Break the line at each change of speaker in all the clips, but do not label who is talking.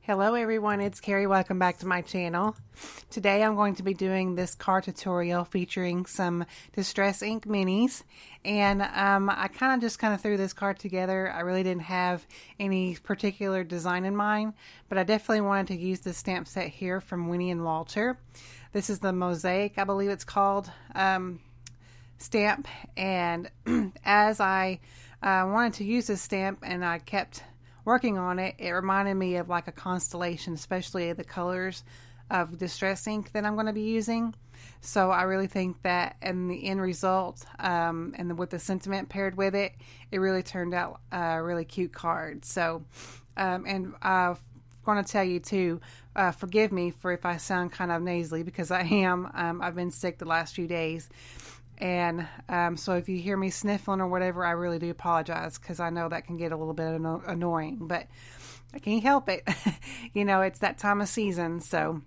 Hello everyone, it's Carrie. Welcome back to my channel. Today I'm going to be doing this card tutorial featuring some Distress Ink minis, and I kind of threw this card together. I really didn't have any particular design in mind, but I definitely wanted to use this stamp set here from Winnie and Walter. This is the Mosaic, I believe it's called, stamp, and as I wanted to use this stamp and I kept working on it, it reminded me of like a constellation, especially the colors of Distress ink that I'm going to be using. So I really think that in the end result, and with the sentiment paired with it, it really turned out a really cute card. So, and I'm going to tell you too, forgive me for if I sound kind of nasally, because I am. I've been sick the last few days. And so if you hear me sniffling or whatever, I really do apologize, because I know that can get a little bit annoying, but I can't help it. You know, it's that time of season. So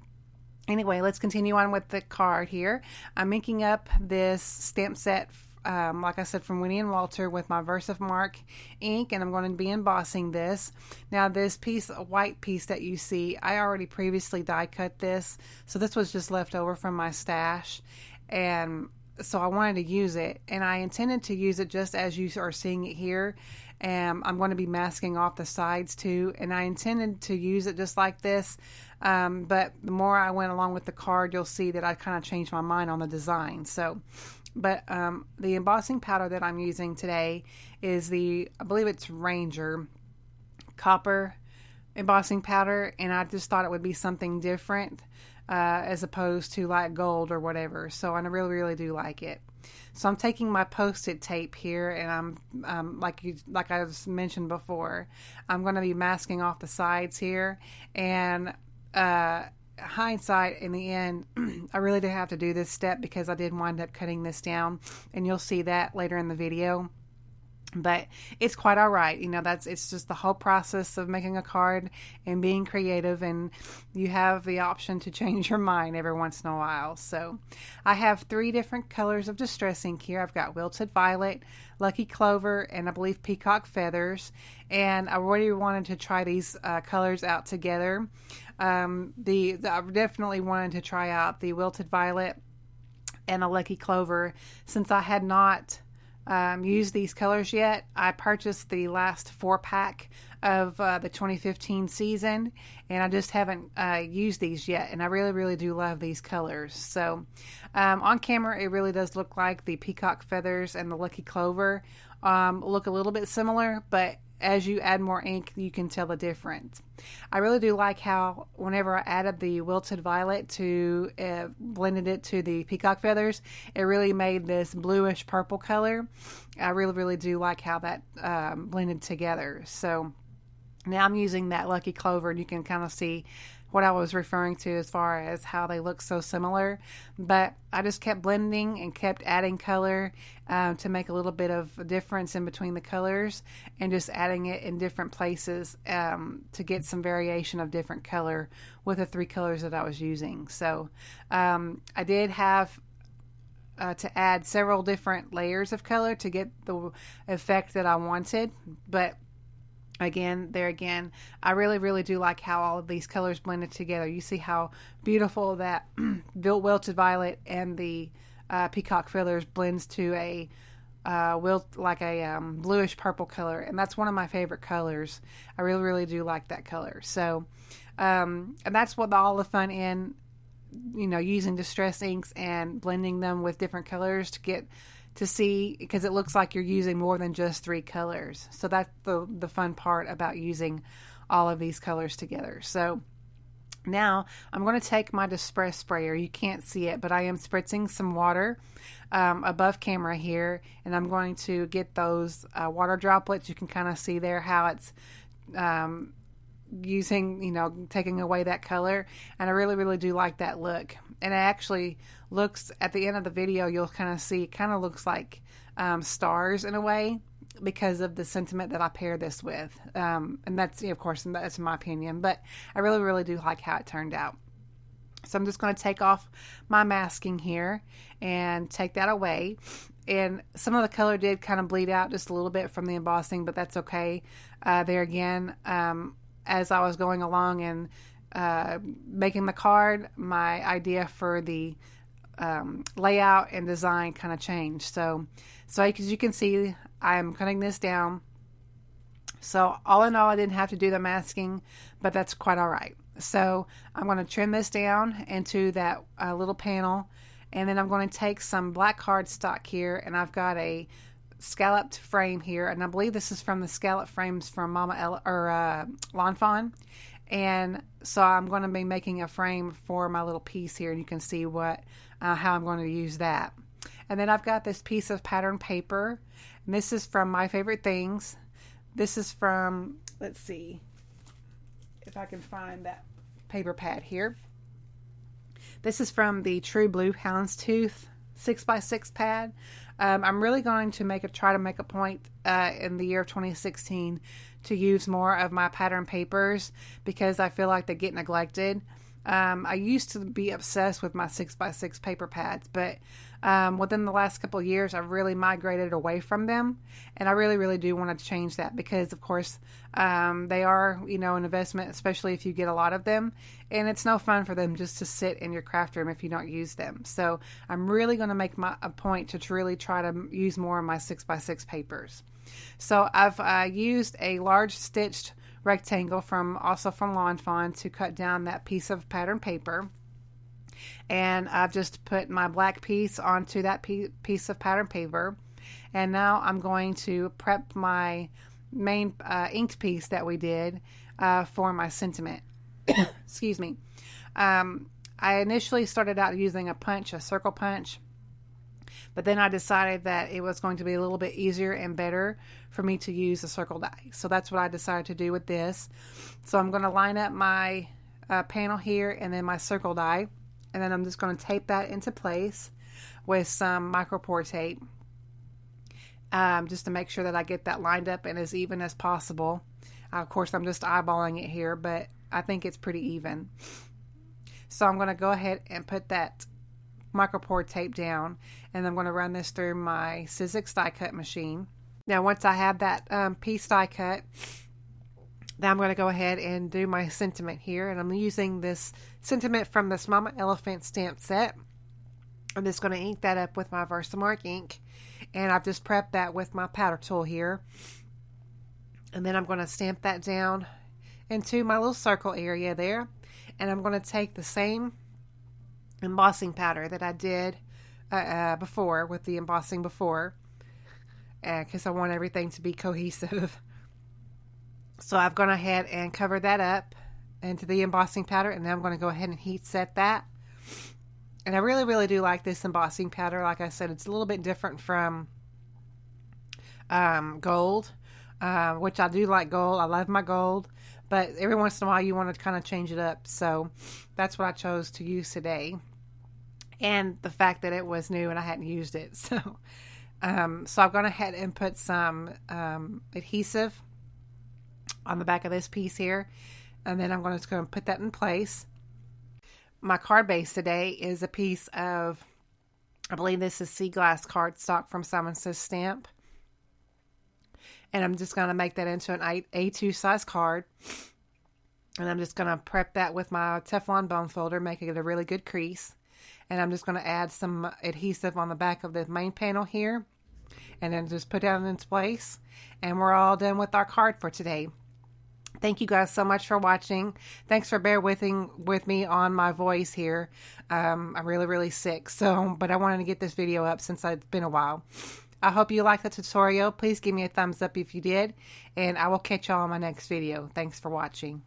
anyway, let's continue on with the card here. I'm inking up this stamp set, like I said, from Winnie and Walter with my Versamark ink, and I'm going to be embossing this. Now this piece, a white piece that you see, I already previously die cut this, so this was just left over from my stash, and so I wanted to use it, and I intended to use it just as you are seeing it here. And I'm going to be masking off the sides too, and I intended to use it just like this, but the more I went along with the card, you'll see that I kind of changed my mind on the design. So, but the embossing powder that I'm using today is I believe it's Ranger copper embossing powder, and I just thought it would be something different, as opposed to like gold or whatever. So I really do like it. So I'm taking my Post-it tape here, and I'm like I mentioned before, I'm going to be masking off the sides here. And hindsight, in the end, I really did have to do this step because I did wind up cutting this down, and you'll see that later in the video. But it's quite all right. You know, it's just the whole process of making a card and being creative, and you have the option to change your mind every once in a while. So I have 3 different colors of Distress ink here. I've got Wilted Violet, Lucky Clover, and I believe Peacock Feathers. And I really wanted to try these colors out together. I definitely wanted to try out the Wilted Violet and a Lucky Clover since I had not used these colors yet. I purchased the last 4-pack of the 2015 season, and I just haven't used these yet, and I really do love these colors. So on camera it really does look like the Peacock Feathers and the Lucky Clover look a little bit similar, but as you add more ink, you can tell the difference. I really do like how whenever I added the Wilted Violet to blended it to the Peacock Feathers, it really made this bluish purple color. I really do like how that blended together. So now I'm using that Lucky Clover, and you can kind of see what I was referring to as far as how they look so similar. But I just kept blending and kept adding color to make a little bit of a difference in between the colors, and just adding it in different places to get some variation of different color with the 3 colors that I was using. So I did have to add several different layers of color to get the effect that I wanted, but again, I really do like how all of these colors blended together. You see how beautiful that Wilted Violet and the Peacock Feathers blends to a bluish purple color, and that's one of my favorite colors. I really do like that color. So and that's what all the fun in, you know, using Distress inks and blending them with different colors to see, because it looks like you're using more than just 3 colors. So that's the fun part about using all of these colors together. So now I'm going to take my Disperse sprayer. You can't see it, but I am spritzing some water above camera here, and I'm going to get those water droplets. You can kind of see there how it's using, you know, taking away that color, and I really do like that look. And it actually looks, at the end of the video, you'll kind of see, it kind of looks like stars in a way, because of the sentiment that I pair this with. And that's, of course, that's my opinion, but I really do like how it turned out. So I'm just going to take off my masking here and take that away. And some of the color did kind of bleed out just a little bit from the embossing, but that's okay. There again, as I was going along and making the card, my idea for the layout and design kind of changed. So as you can see, I'm cutting this down. So all in all, I didn't have to do the masking, but that's quite all right. So I'm going to trim this down into that little panel, and then I'm going to take some black cardstock here, and I've got a scalloped frame here, and I believe this is from the scallop frames from Lawn Fawn. And so I'm going to be making a frame for my little piece here, and you can see how I'm going to use that. And then I've got this piece of pattern paper, and this is from My Favorite Things. This is from, let's see if I can find that paper pad here. This is from the True Blue Houndstooth 6x6 pad. I'm really going to try to make a point in the year of 2016 to use more of my pattern papers, because I feel like they get neglected. I used to be obsessed with my 6x6 paper pads, but within the last couple of years, I've really migrated away from them, and I really do want to change that, because of course they are, an investment, especially if you get a lot of them, and it's no fun for them just to sit in your craft room if you don't use them. So I'm really going to make a point to really try to use more of my 6x6 papers. So I've used a large stitched rectangle also from Lawn Fawn to cut down that piece of pattern paper, and I've just put my black piece onto that piece of pattern paper, and now I'm going to prep my main inked piece that we did for my sentiment. Excuse me. I initially started out using a circle punch, but then I decided that it was going to be a little bit easier and better for me to use a circle die. So that's what I decided to do with this. So I'm going to line up my panel here and then my circle die. And then I'm just going to tape that into place with some micro pour tape. Just to make sure that I get that lined up and as even as possible. Of course, I'm just eyeballing it here, but I think it's pretty even. So I'm going to go ahead and put that micro pour tape down, and I'm going to run this through my Sizzix die cut machine. Now once I have that piece die cut, now I'm going to go ahead and do my sentiment here, and I'm using this sentiment from this Mama Elephant stamp set. I'm just going to ink that up with my Versamark ink, and I've just prepped that with my powder tool here, and then I'm going to stamp that down into my little circle area there, and I'm going to take the same embossing powder that I did before with the embossing before, because I want everything to be cohesive. So I've gone ahead and covered that up into the embossing powder, and now I'm going to go ahead and heat set that. And I really do like this embossing powder. Like I said, it's a little bit different from gold, which I do like gold. I love my gold, but every once in a while you want to kind of change it up. So that's what I chose to use today. And the fact that it was new and I hadn't used it. So I've gone ahead and put some adhesive on the back of this piece here. And then I'm just going to put that in place. My card base today is a piece of, I believe this is sea glass cardstock from Simon Says Stamp. And I'm just going to make that into an A2 size card. And I'm just going to prep that with my Teflon bone folder, making it a really good crease. And I'm just going to add some adhesive on the back of the main panel here. And then just put that in place. And we're all done with our card for today. Thank you guys so much for watching. Thanks for bearing with me on my voice here. I'm really sick. But I wanted to get this video up since it's been a while. I hope you liked the tutorial. Please give me a thumbs up if you did. And I will catch y'all on my next video. Thanks for watching.